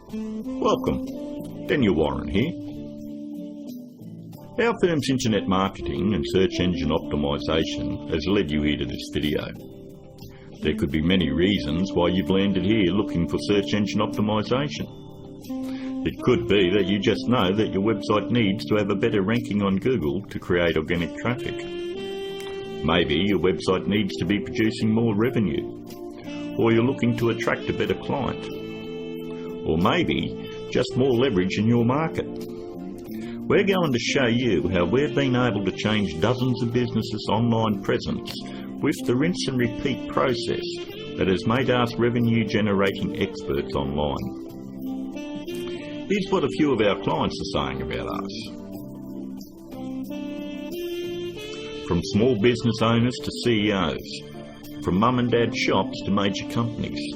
Welcome, Daniel Warren here. Our firm's internet marketing and search engine optimisation has led you here to this video. There could be many reasons why you've landed here looking for search engine optimisation. It could be that you just know that your website needs to have a better ranking on Google to create organic traffic. Maybe your website needs to be producing more revenue, or you're looking to attract a better client, or maybe just more leverage in your market. We're going to show you how we've been able to change dozens of businesses' online presence with the rinse and repeat process that has made us revenue generating experts online. Here's what a few of our clients are saying about us. From small business owners to CEOs, from mum and dad shops to major companies,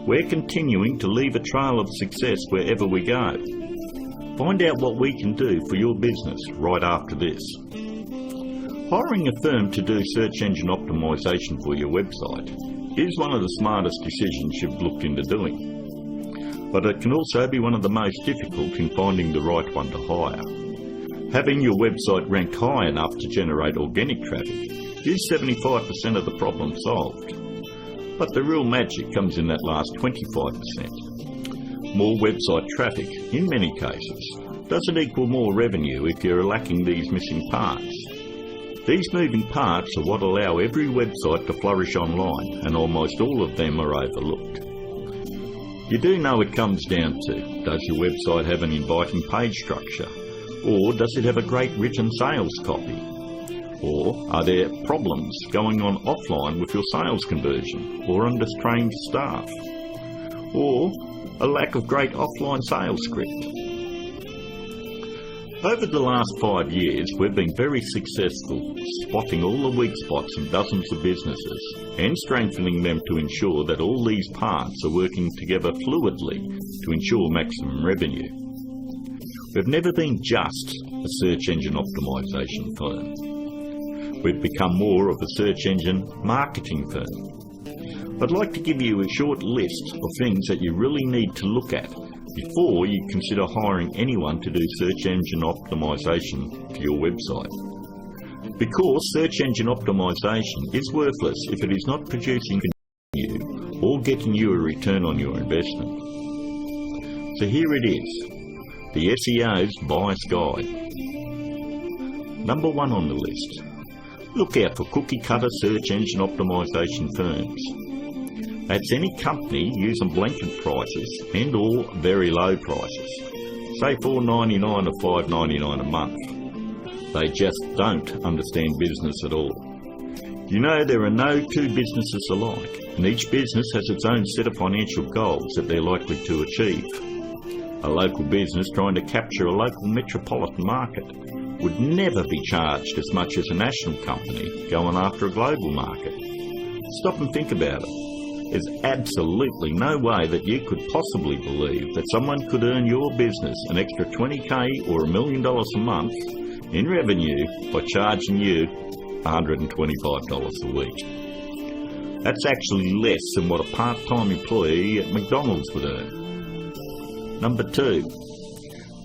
we're continuing to leave a trail of success wherever we go. Find out what we can do for your business right after this. Hiring a firm to do search engine optimisation for your website is one of the smartest decisions you've looked into doing. But it can also be one of the most difficult in finding the right one to hire. Having your website ranked high enough to generate organic traffic is 75% of the problem solved. But the real magic comes in that last 25%. More website traffic, in many cases, doesn't equal more revenue if you're lacking these missing parts. These moving parts are what allow every website to flourish online, and almost all of them are overlooked. You do know it comes down to, does your website have an inviting page structure? Or does it have a great written sales copy? Or are there problems going on offline with your sales conversion or undertrained staff? Or a lack of great offline sales script? Over the last 5 years, we've been very successful spotting all the weak spots in dozens of businesses and strengthening them to ensure that all these parts are working together fluidly to ensure maximum revenue. We've never been just a search engine optimisation firm. We've become more of a search engine marketing firm. I'd like to give you a short list of things that you really need to look at before you consider hiring anyone to do search engine optimisation for your website. Because search engine optimisation is worthless if it is not producing revenue or getting you a return on your investment. So here it is, the SEO's Bias Guide. Number 1 on the list. Look out for cookie-cutter search engine optimisation firms. That's any company using blanket prices and or very low prices, say $4.99 or $5.99 a month. They just don't understand business at all. You know, there are no two businesses alike, and each business has its own set of financial goals that they're likely to achieve. A local business trying to capture a local metropolitan market would never be charged as much as a national company going after a global market. Stop and think about it. There's absolutely no way that you could possibly believe that someone could earn your business an extra $20,000 or $1 million a month in revenue by charging you $125 a week. That's actually less than what a part-time employee at McDonald's would earn. Number 2,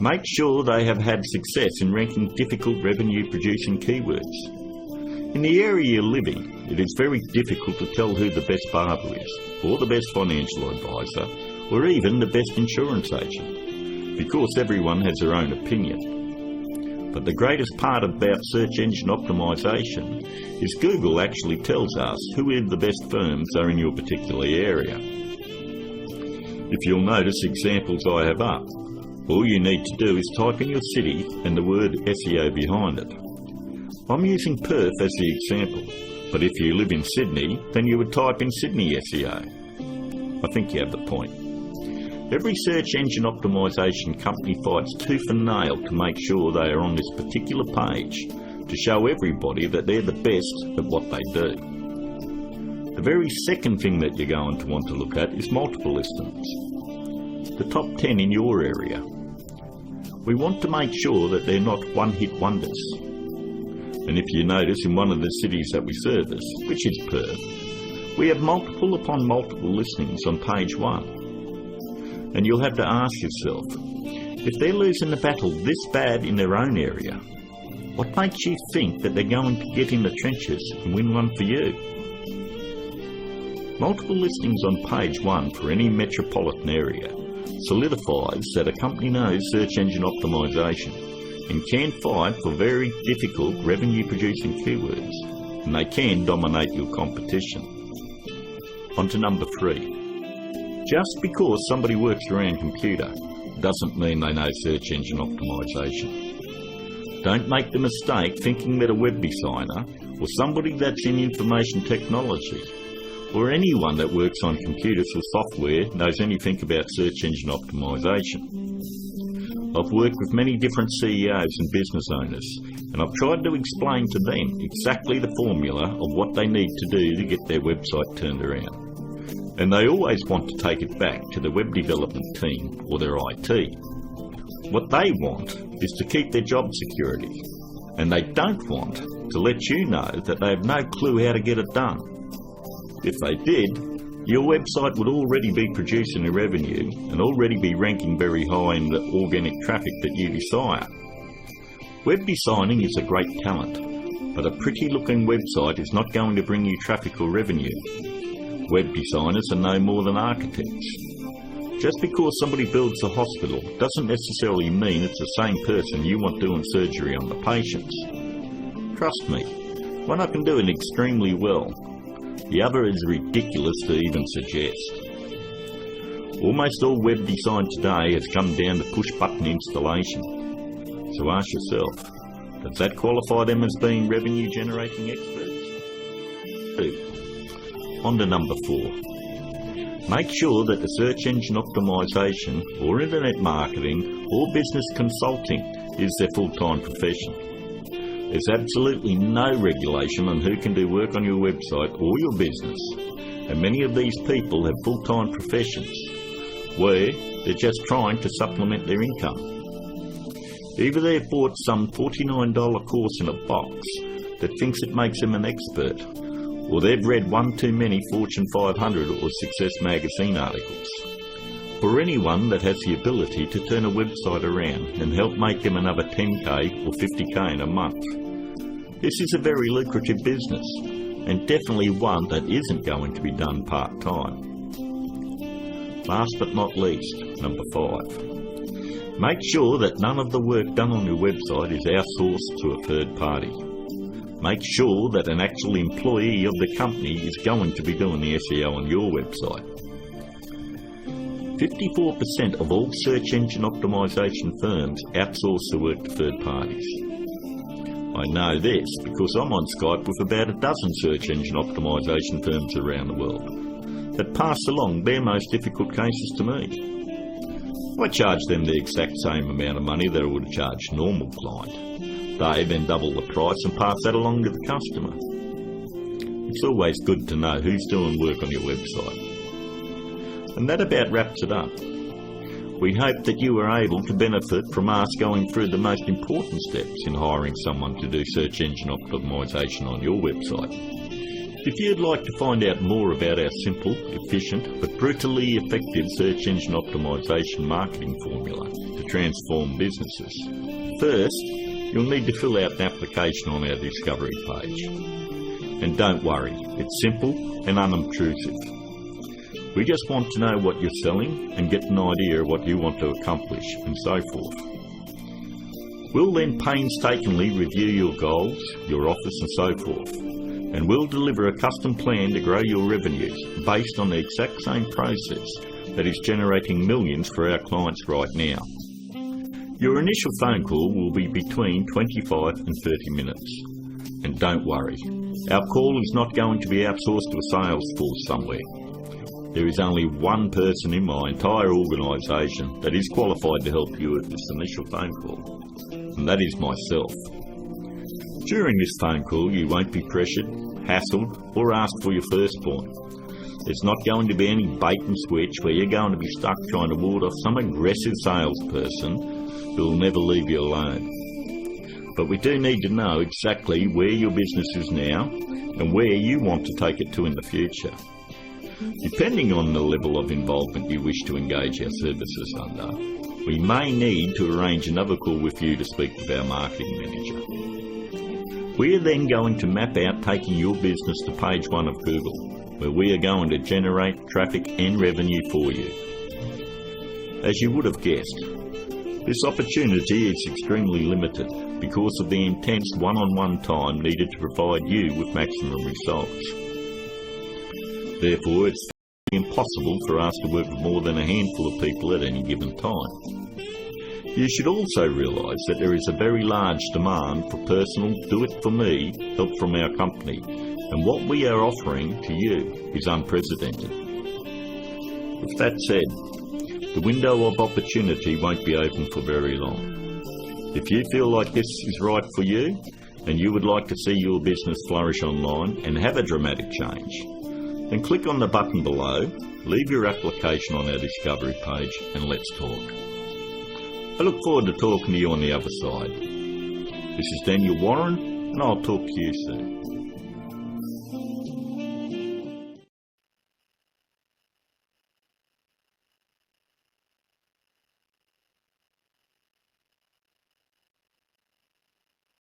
make sure they have had success in ranking difficult revenue-producing keywords. In the area you live in, it is very difficult to tell who the best barber is, or the best financial advisor, or even the best insurance agent, because everyone has their own opinion. But the greatest part about search engine optimisation is Google actually tells us who the best firms are in your particular area. If you'll notice examples I have up, all you need to do is type in your city and the word SEO behind it. I'm using Perth as the example, but if you live in Sydney, then you would type in Sydney SEO. I think you have the point. Every search engine optimisation company fights tooth and nail to make sure they are on this particular page to show everybody that they're the best at what they do. The very second thing that you're going to want to look at is multiple listings, the top 10 in your area. We want to make sure that they're not one-hit wonders. And if you notice, in one of the cities that we service, which is Perth, we have multiple upon multiple listings on page 1. And you'll have to ask yourself, if they're losing the battle this bad in their own area, what makes you think that they're going to get in the trenches and win one for you? Multiple listings on page 1 for any metropolitan area solidifies that a company knows search engine optimization and can fight for very difficult revenue-producing keywords, and they can dominate your competition. On to number 3. Just because somebody works around computer doesn't mean they know search engine optimization. Don't make the mistake thinking that a web designer or somebody that's in information technology or anyone that works on computers or software knows anything about search engine optimization. I've worked with many different CEOs and business owners, and I've tried to explain to them exactly the formula of what they need to do to get their website turned around. And they always want to take it back to the web development team or their IT. What they want is to keep their job security, and they don't want to let you know that they have no clue how to get it done. If they did, your website would already be producing a revenue and already be ranking very high in the organic traffic that you desire. Web designing is a great talent, but a pretty looking website is not going to bring you traffic or revenue. Web designers are no more than architects. Just because somebody builds a hospital doesn't necessarily mean it's the same person you want doing surgery on the patients. Trust me, one I can do it extremely well. The other is ridiculous to even suggest. Almost all web design today has come down to push-button installation. So ask yourself, does that qualify them as being revenue-generating experts? 2. On to number 4. Make sure that the search engine optimization or internet marketing or business consulting is their full-time profession. There's absolutely no regulation on who can do work on your website or your business, and many of these people have full-time professions where they're just trying to supplement their income. Either they've bought some $49 course in a box that thinks it makes them an expert, or they've read one too many Fortune 500 or Success magazine articles. For anyone that has the ability to turn a website around and help make them another 10k or 50k in a month, this is a very lucrative business, and definitely one that isn't going to be done part-time. Last but not least, number 5. Make sure that none of the work done on your website is outsourced to a third party. Make sure that an actual employee of the company is going to be doing the SEO on your website. 54% of all search engine optimization firms outsource the work to third parties. I know this because I'm on Skype with about a dozen search engine optimization firms around the world that pass along their most difficult cases to me. I charge them the exact same amount of money that I would charge a normal client. They then double the price and pass that along to the customer. It's always good to know who's doing work on your website. And that about wraps it up. We hope that you were able to benefit from us going through the most important steps in hiring someone to do search engine optimization on your website. If you'd like to find out more about our simple, efficient, but brutally effective search engine optimization marketing formula to transform businesses, first, you'll need to fill out an application on our discovery page. And don't worry, it's simple and unobtrusive. We just want to know what you're selling and get an idea of what you want to accomplish and so forth. We'll then painstakingly review your goals, your offers and so forth, and we'll deliver a custom plan to grow your revenues based on the exact same process that is generating millions for our clients right now. Your initial phone call will be between 25 and 30 minutes. And don't worry, our call is not going to be outsourced to a sales force somewhere. There is only one person in my entire organisation that is qualified to help you with this initial phone call, and that is myself. During this phone call, you won't be pressured, hassled, or asked for your firstborn. There's not going to be any bait and switch where you're going to be stuck trying to ward off some aggressive salesperson who will never leave you alone. But we do need to know exactly where your business is now and where you want to take it to in the future. Depending on the level of involvement you wish to engage our services under, we may need to arrange another call with you to speak with our marketing manager. We are then going to map out taking your business to page 1 of Google, where we are going to generate traffic and revenue for you. As you would have guessed, this opportunity is extremely limited because of the intense one-on-one time needed to provide you with maximum results. Therefore, it's impossible for us to work with more than a handful of people at any given time. You should also realise that there is a very large demand for personal do-it-for-me help from our company, and what we are offering to you is unprecedented. With that said, the window of opportunity won't be open for very long. If you feel like this is right for you, and you would like to see your business flourish online and have a dramatic change, then click on the button below, leave your application on our discovery page, and let's talk. I look forward to talking to you on the other side. This is Daniel Warren, and I'll talk to you soon.